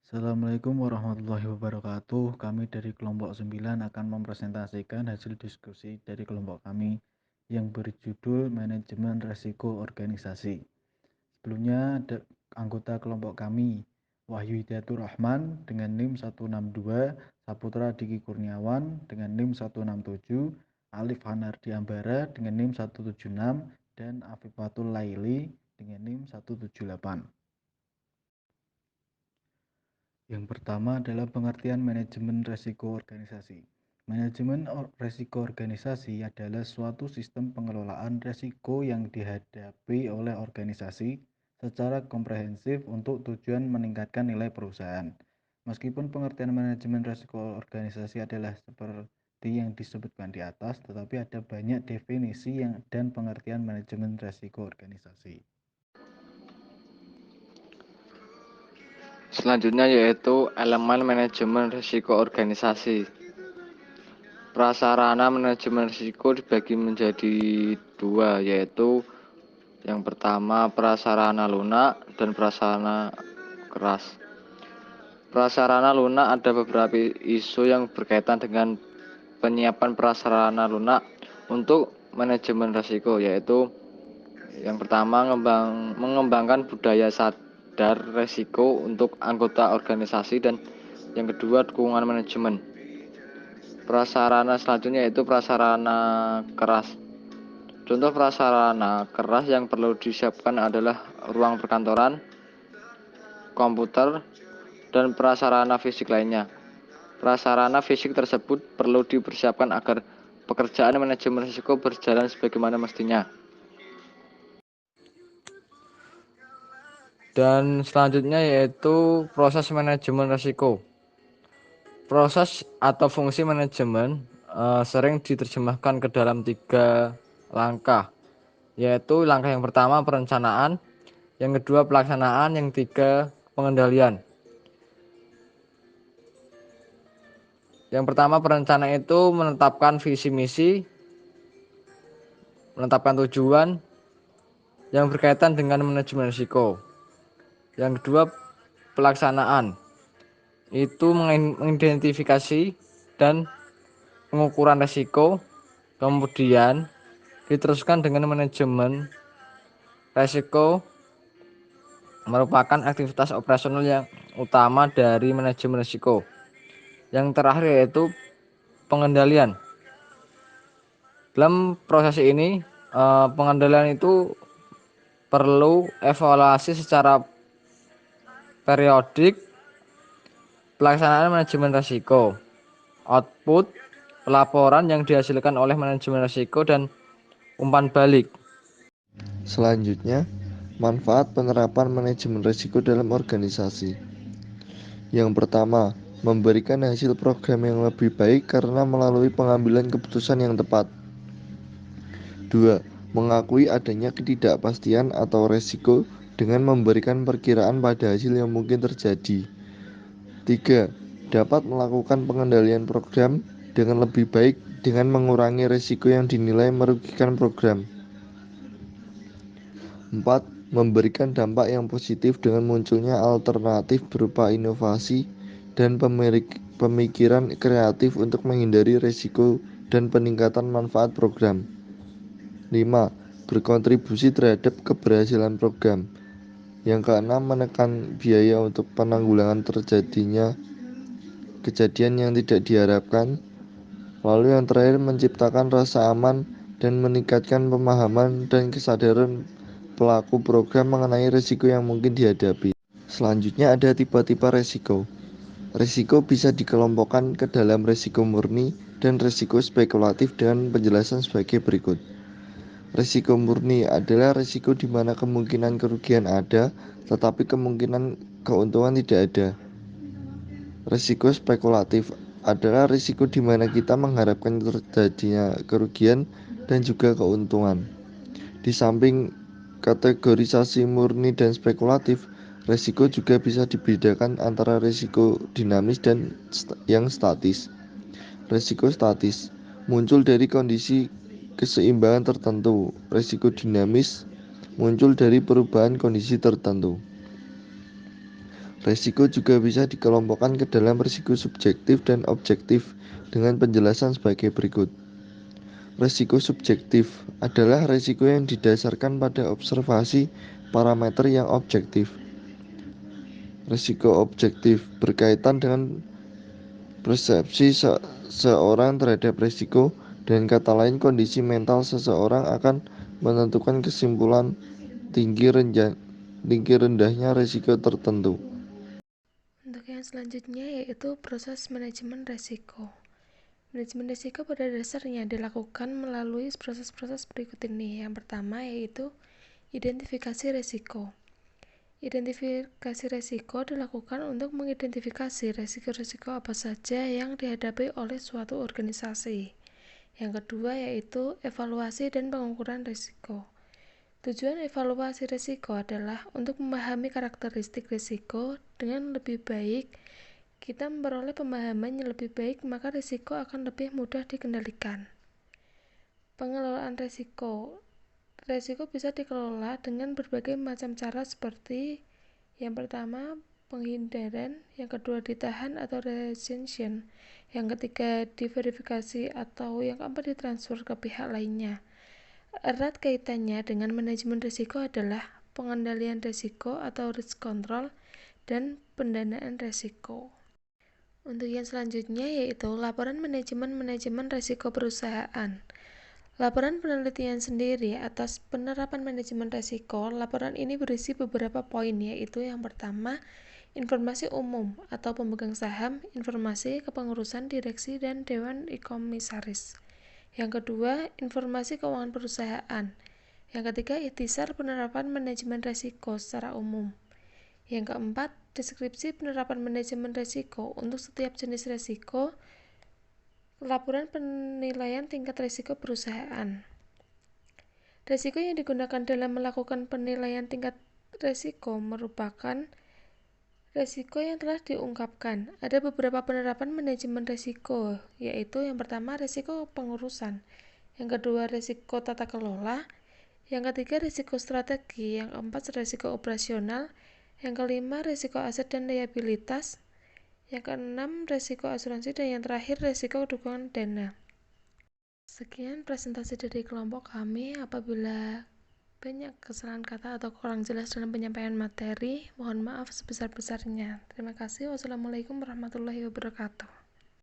Assalamualaikum warahmatullahi wabarakatuh. Kami dari kelompok 9 akan mempresentasikan hasil diskusi dari kelompok kami yang berjudul Manajemen Resiko Organisasi. Sebelumnya ada anggota kelompok kami, Wahyu Hidayatur Rahman dengan NIM 162, Saputra Diki Kurniawan dengan NIM 167, Alif Hanardi Ambara dengan NIM 176, dan Afifatul Laili dengan NIM 178. Yang pertama adalah pengertian manajemen resiko organisasi. Manajemen resiko organisasi adalah suatu sistem pengelolaan resiko yang dihadapi oleh organisasi secara komprehensif untuk tujuan meningkatkan nilai perusahaan. Meskipun pengertian manajemen resiko organisasi adalah seperti yang disebutkan di atas, tetapi ada banyak definisi dan pengertian manajemen resiko organisasi. Selanjutnya yaitu elemen manajemen risiko organisasi. Prasarana manajemen risiko dibagi menjadi dua, yaitu yang pertama prasarana lunak dan prasarana keras. Prasarana lunak ada beberapa isu yang berkaitan dengan penyiapan prasarana lunak untuk manajemen risiko, yaitu yang pertama mengembangkan budaya sadar risiko untuk anggota organisasi, dan yang kedua dukungan manajemen. Prasarana selanjutnya yaitu prasarana keras. Contoh prasarana keras yang perlu disiapkan adalah ruang perkantoran, komputer, dan prasarana fisik lainnya. Prasarana fisik tersebut perlu dipersiapkan agar pekerjaan manajemen risiko berjalan sebagaimana mestinya. Dan selanjutnya yaitu proses manajemen risiko. Proses atau fungsi manajemen sering diterjemahkan ke dalam 3 langkah, yaitu langkah yang pertama perencanaan, yang kedua pelaksanaan, yang ketiga pengendalian. Yang pertama perencanaan itu menetapkan visi misi, menetapkan tujuan yang berkaitan dengan manajemen risiko. Yang kedua pelaksanaan, itu mengidentifikasi dan pengukuran risiko, kemudian diteruskan dengan manajemen risiko merupakan aktivitas operasional yang utama dari manajemen risiko. Yang terakhir yaitu pengendalian. Dalam proses ini pengendalian itu perlu evaluasi secara periodik pelaksanaan manajemen risiko, output, pelaporan yang dihasilkan oleh manajemen risiko, dan umpan balik. Selanjutnya, manfaat penerapan manajemen risiko dalam organisasi. Yang pertama, memberikan hasil program yang lebih baik karena melalui pengambilan keputusan yang tepat. 2. Mengakui adanya ketidakpastian atau resiko dengan memberikan perkiraan pada hasil yang mungkin terjadi. 3. Dapat melakukan pengendalian program dengan lebih baik dengan mengurangi resiko yang dinilai merugikan program. 4. Memberikan dampak yang positif dengan munculnya alternatif berupa inovasi dan pemikiran kreatif untuk menghindari risiko dan peningkatan manfaat program. 5. Berkontribusi terhadap keberhasilan program. Yang keenam, menekan biaya untuk penanggulangan terjadinya kejadian yang tidak diharapkan. Lalu yang terakhir, menciptakan rasa aman dan meningkatkan pemahaman dan kesadaran pelaku program mengenai risiko yang mungkin dihadapi. Selanjutnya ada tipe-tipe risiko. Risiko bisa dikelompokkan ke dalam risiko murni dan risiko spekulatif dengan penjelasan sebagai berikut. Risiko murni adalah risiko di mana kemungkinan kerugian ada, tetapi kemungkinan keuntungan tidak ada. Risiko spekulatif adalah risiko di mana kita mengharapkan terjadinya kerugian dan juga keuntungan. Di samping kategorisasi murni dan spekulatif, risiko juga bisa dibedakan antara risiko dinamis dan yang statis. Risiko statis muncul dari kondisi keseimbangan tertentu. Risiko dinamis muncul dari perubahan kondisi tertentu. Resiko juga bisa dikelompokkan ke dalam risiko subjektif dan objektif dengan penjelasan sebagai berikut. Risiko subjektif adalah risiko yang didasarkan pada observasi parameter yang objektif. Risiko objektif berkaitan dengan persepsi seseorang terhadap risiko, dan kata lain kondisi mental seseorang akan menentukan kesimpulan tinggi rendahnya risiko tertentu. Untuk yang selanjutnya yaitu proses manajemen risiko. Manajemen risiko pada dasarnya dilakukan melalui proses-proses berikut ini. Yang pertama yaitu identifikasi risiko. Identifikasi risiko dilakukan untuk mengidentifikasi risiko-risiko apa saja yang dihadapi oleh suatu organisasi. Yang kedua yaitu evaluasi dan pengukuran risiko. Tujuan evaluasi risiko adalah untuk memahami karakteristik risiko dengan lebih baik. Kita memperoleh pemahaman yang lebih baik, maka risiko akan lebih mudah dikendalikan. Pengelolaan risiko. Risiko bisa dikelola dengan berbagai macam cara seperti yang pertama penghindaran, yang kedua ditahan atau retention, yang ketiga diverifikasi atau yang keempat ditransfer ke pihak lainnya. Erat kaitannya dengan manajemen risiko adalah pengendalian risiko atau risk control dan pendanaan risiko. Untuk yang selanjutnya yaitu laporan manajemen risiko perusahaan. Laporan penelitian sendiri atas penerapan manajemen risiko. Laporan ini berisi beberapa poin, yaitu yang pertama, informasi umum atau pemegang saham, informasi kepengurusan direksi dan dewan komisaris. Yang kedua, informasi keuangan perusahaan. Yang ketiga, ikhtisar penerapan manajemen risiko secara umum. Yang keempat, deskripsi penerapan manajemen risiko untuk setiap jenis risiko. Laporan penilaian tingkat risiko perusahaan. Risiko yang digunakan dalam melakukan penilaian tingkat risiko merupakan risiko yang telah diungkapkan. Ada beberapa penerapan manajemen risiko, yaitu yang pertama risiko pengurusan, yang kedua risiko tata kelola, yang ketiga risiko strategi, yang keempat risiko operasional, yang kelima risiko aset dan liabilitas, yang keenam risiko asuransi, dan yang terakhir risiko dukungan dana. Sekian presentasi dari kelompok kami. Apabila banyak kesalahan kata atau kurang jelas dalam penyampaian materi, mohon maaf sebesar-besarnya. Terima kasih. Wassalamualaikum warahmatullahi wabarakatuh.